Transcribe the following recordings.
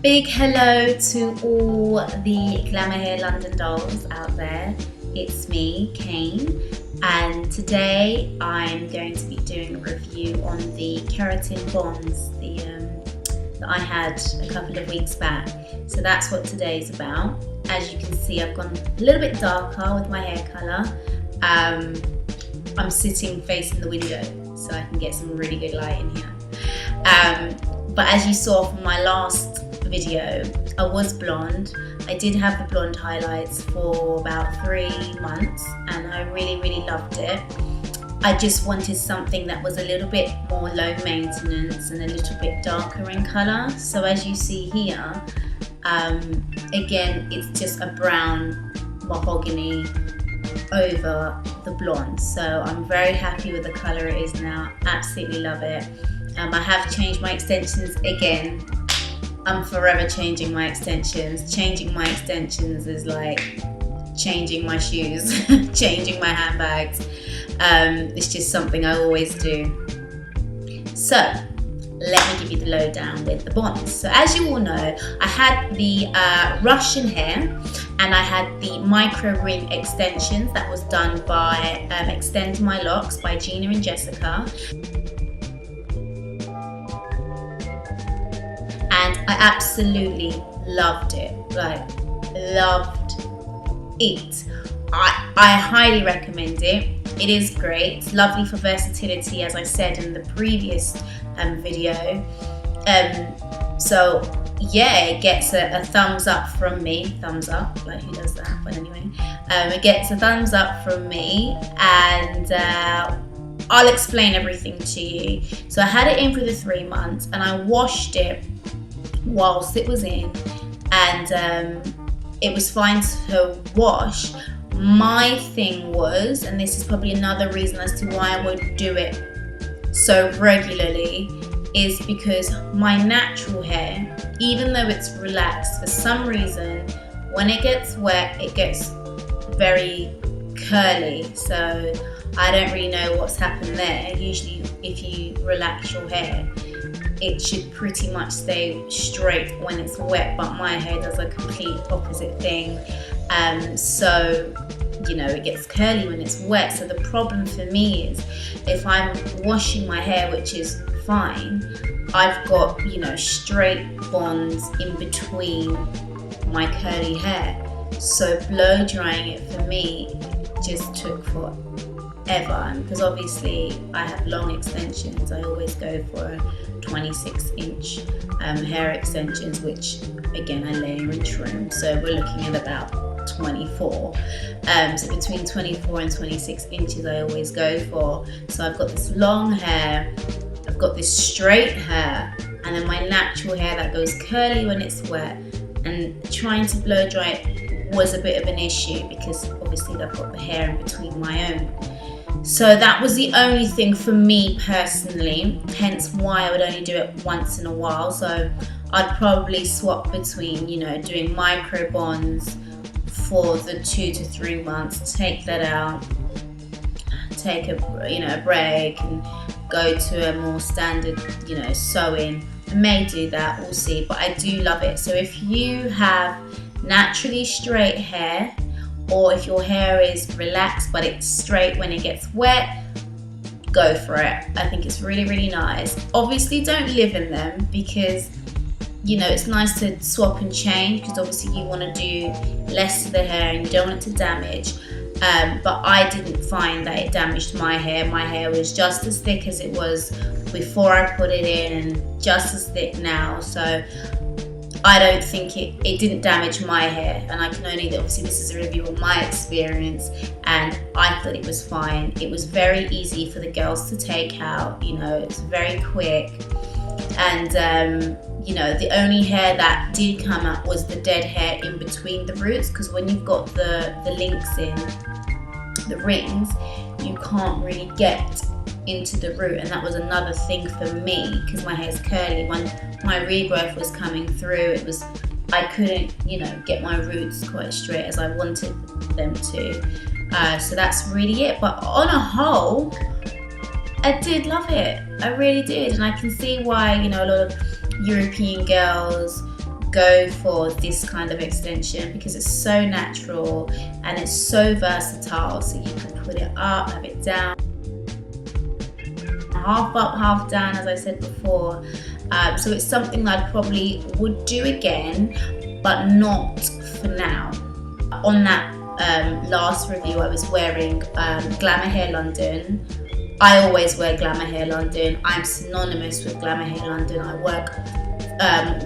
Big hello to all the Glamor Hair London dolls out there. It's me, Kaine, and today I'm going to be doing a review on the keratin bonds that I had a couple of weeks back. So that's what today's about. As you can see, I've gone a little bit darker with my hair colour. I'm sitting facing the window so I can get some really good light in here. But as you saw from my last video, I was blonde. I did have the blonde highlights for about 3 months and I really loved it. I just wanted something that was a little bit more low maintenance and a little bit darker in colour. So as you see here, again, it's just a brown mahogany over the blonde. So I'm very happy with the colour it is now. Absolutely love it. I have changed my extensions again. I'm forever changing my extensions. Changing my extensions is like changing my shoes, changing my handbags. It's just something I always do. So let me give you the lowdown with the bonds. So as you all know, I had the Russian hair and I had the micro ring extensions that was done by Extend My Locks by Gina and Jessica. And I absolutely loved it, like loved it. I highly recommend it. It is great. It's lovely for versatility, as I said in the previous video. So yeah, it gets a thumbs up from me. Thumbs up, like who does that? But anyway, it gets a thumbs up from me, and I'll explain everything to you. So I had it in for the 3 months and I washed it whilst it was in, and it was fine to wash. My thing was, and this is probably another reason as to why I would do it so regularly, is because my natural hair, even though it's relaxed, for some reason when it gets wet it gets very curly. So I don't really know what's happened there. Usually if you relax your hair, it should pretty much stay straight when it's wet, but my hair does a complete opposite thing. So you know, it gets curly when it's wet. So the problem for me is if I'm washing my hair, which is fine, I've got, you know, straight bonds in between my curly hair. So blow drying it for me just took forever. And because obviously I have long extensions, I always go for 26-inch hair extensions, which again I layer and trim. So we're looking at about 24. So between 24 and 26 inches I always go for. So I've got this long hair, I've got this straight hair, and then my natural hair that goes curly when it's wet. And trying to blow dry it was a bit of an issue because obviously I've got the hair in between my own. So that was the only thing for me personally, hence why I would only do it once in a while. So I'd probably swap between, you know, doing micro bonds for the 2 to 3 months, take that out, take a break and go to a more standard, you know, sewing. I may do that, we'll see, but I do love it. So if you have naturally straight hair, or if your hair is relaxed but it's straight when it gets wet, go for it. I think it's really nice. Obviously don't live in them because, you know, it's nice to swap and change because obviously you want to do less to the hair and you don't want it to damage. But I didn't find that it damaged my hair. My hair was just as thick as it was before I put it in and just as thick now. So I don't think it didn't damage my hair, and I can only, obviously this is a review on my experience, and I thought it was fine. It was very easy for the girls to take out, you know, it's very quick. And you know, the only hair that did come out was the dead hair in between the roots, because when you've got the links in, the rings, you can't really get into the root, and that was another thing for me because my hair's curly. When my regrowth was coming through, I couldn't, you know, get my roots quite straight as I wanted them to. So that's really it. But on a whole, I did love it. I really did, and I can see why, you know, a lot of European girls go for this kind of extension because it's so natural and it's so versatile. So you can put it up, have it down, half up, half down, as I said before. So it's something that I probably would do again, but not for now. On that last review, I was wearing Glamor Hair London. I always wear Glamor Hair London. I'm synonymous with Glamor Hair London. I work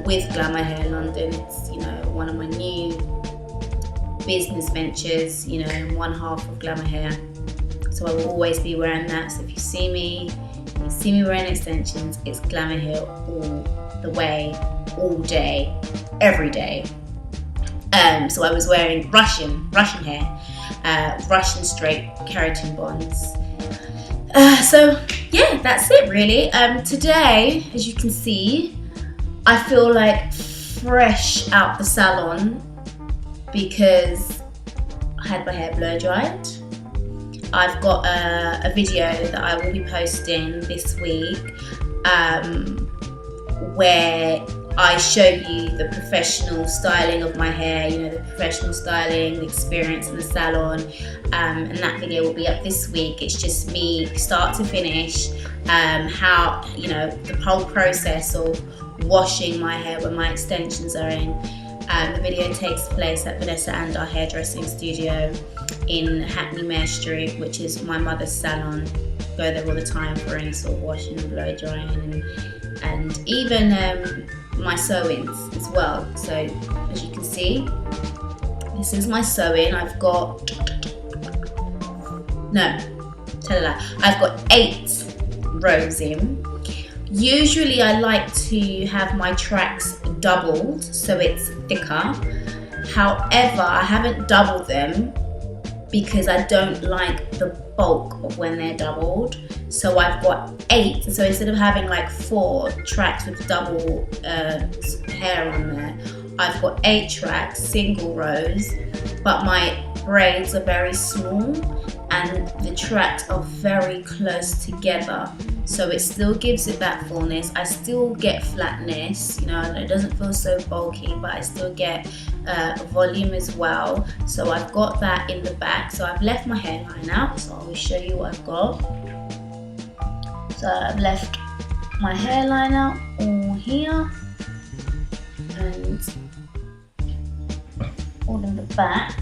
with Glamor Hair London. It's, you know, one of my new business ventures, you know, one half of Glamor Hair. So I will always be wearing that. So if you see me wearing extensions, it's Glamor Hair all the way, all day, every day. So I was wearing Russian hair, Russian straight keratin bonds. So yeah, that's it really. Today, as you can see, I feel like fresh out the salon because I had my hair blow dried. I've got a video that I will be posting this week where I show you the professional styling of my hair, you know, the professional styling, the experience in the salon, and that video will be up this week. It's just me start to finish, how, you know, the whole process of washing my hair when my extensions are in. The video takes place at Vanessa and our hairdressing studio in Hackney Mare Street, which is my mother's salon. Go there all the time for any sort of washing and blow drying and even my sew-ins as well. So as you can see, this is my sew-in. I've got, no, tell a lie, I've got 8 rows in. Usually I like to have my tracks doubled so it's thicker. However, I haven't doubled them because I don't like the bulk of when they're doubled. So I've got 8. So instead of having like 4 tracks with double hair on there, I've got 8 tracks, single rows, but my braids are very small and the tracks are very close together. So it still gives it that fullness. I still get flatness, you know, it doesn't feel so bulky, but I still get volume as well. So I've got that in the back. So I've left my hairline out, so I will show you what I've got. So I've left my hairline out all here and all in the back,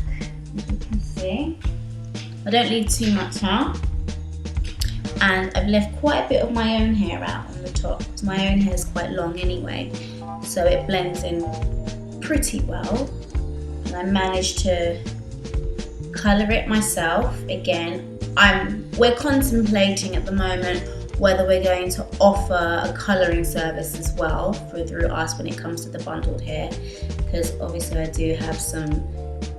as you can see. I don't leave too much out. And I've left quite a bit of my own hair out on the top. My own hair is quite long anyway, so it blends in pretty well. And I managed to colour it myself. Again, we're contemplating at the moment whether we're going to offer a colouring service as well through us when it comes to the bundled hair, because obviously I do have some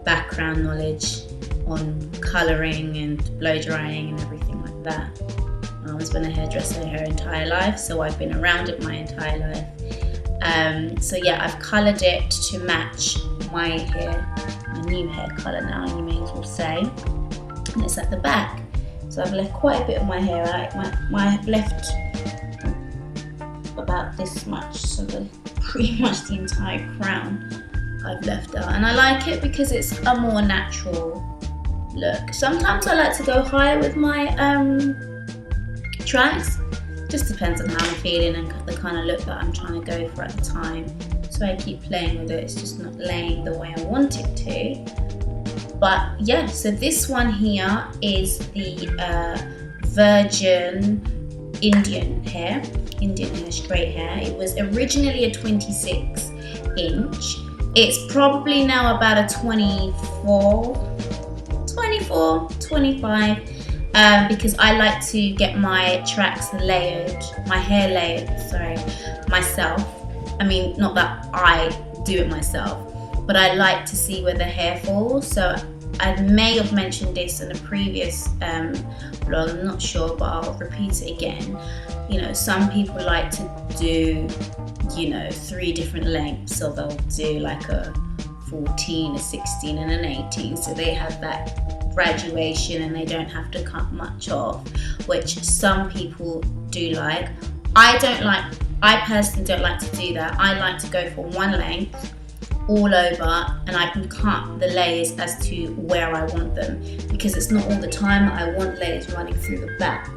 background knowledge on colouring and blow drying and everything like that. I was been a hairdresser her entire life, so I've been around it my entire life. So yeah, I've coloured it to match my hair, my new hair colour now, you may as well say. And it's at the back. So I've left quite a bit of my hair out. I've left about this much, so pretty much the entire crown I've left out. And I like it because it's a more natural look. Sometimes I like to go higher with my tracks. Just depends on how I'm feeling and the kind of look that I'm trying to go for at the time. So I keep playing with it. It's just not laying the way I want it to. But yeah, so this one here is the Virgin Indian hair straight hair. It was originally a 26 inch. It's probably now about a 24, 25, because I like to get my tracks layered, my hair layered, myself. I mean, not that I do it myself, but I like to see where the hair falls. So I may have mentioned this in a previous vlog, I'm not sure, but I'll repeat it again. You know, some people like to do, you know, 3 different lengths, so they'll do like a 14, a 16 and an 18, so they have that graduation and they don't have to cut much off, which some people do like. I don't like I personally don't like to do that. I like to go for one length all over, and I can cut the layers as to where I want them, because it's not all the time that I want layers running through the back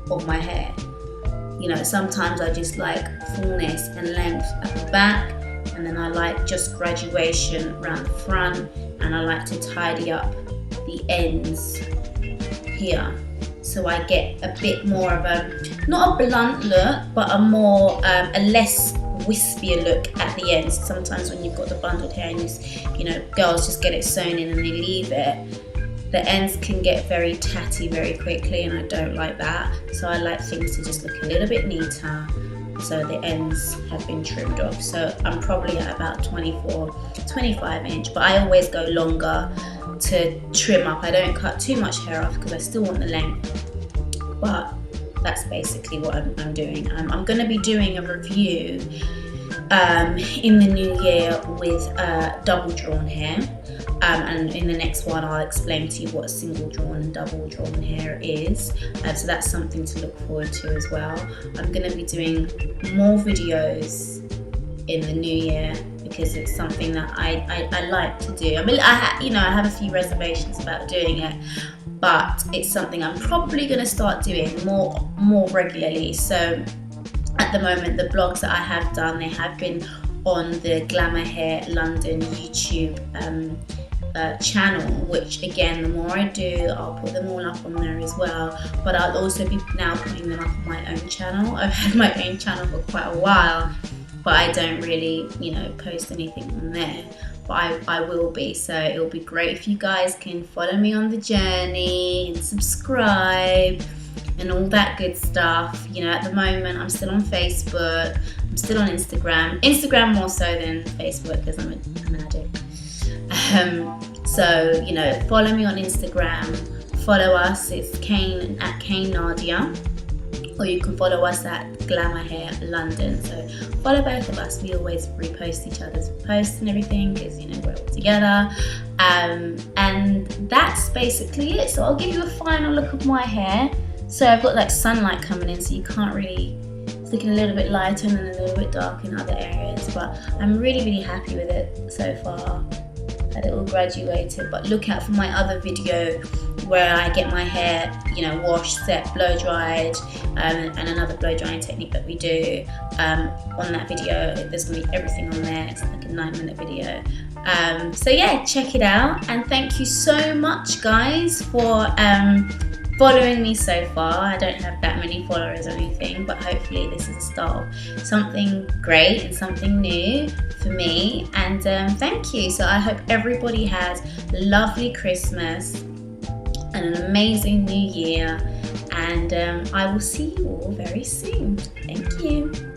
of my hair. You know, sometimes I just like fullness and length at the back, and then I like just graduation around the front, and I like to tidy up the ends here, so I get a bit more of a, not a blunt look, but a more, a less wispier look at the ends. Sometimes when you've got the bundled hair and you know, girls just get it sewn in and they leave it, the ends can get very tatty very quickly, and I don't like that. So I like things to just look a little bit neater. So the ends have been trimmed off. So I'm probably at about 24, 25 inch, but I always go longer to trim up. I don't cut too much hair off because I still want the length, but that's basically what I'm doing. I'm going to be doing a review in the new year with double drawn hair, and in the next one I'll explain to you what single drawn and double drawn hair is, so that's something to look forward to as well. I'm going to be doing more videos in the new year because it's something that I like to do. I mean, I have a few reservations about doing it, but it's something I'm probably going to start doing more regularly. So at the moment, the blogs that I have done, they have been on the Glamor Hair London YouTube channel, which again, the more I do, I'll put them all up on there as well, but I'll also be now putting them up on my own channel. I've had my own channel for quite a while, but I don't really, you know, post anything on there. But I will be, so it'll be great if you guys can follow me on the journey and subscribe and all that good stuff. You know, at the moment I'm still on Facebook, I'm still on Instagram more so than Facebook because I'm an addict. So, you know, follow me on Instagram, follow us, it's Kaine at Kaine Nadia, or you can follow us at Glamor Hair London. So follow both of us. We always repost each other's posts and everything because, you know, we're all together. And that's basically it. So I'll give you a final look of my hair. So I've got like sunlight coming in, so you can't really, it's looking a little bit lighter and then a little bit dark in other areas, but I'm really happy with it so far. Had it all graduated, but look out for my other video where I get my hair, you know, washed, set, blow dried, and another blow drying technique that we do. On that video, there's gonna be everything on there. It's like a 9-minute video. So yeah, check it out, and thank you so much, guys, for following me so far. I don't have that many followers or anything, but hopefully this is the start of something great and something new for me. And thank you. So I hope everybody has a lovely Christmas and an amazing new year, and I will see you all very soon. Thank you.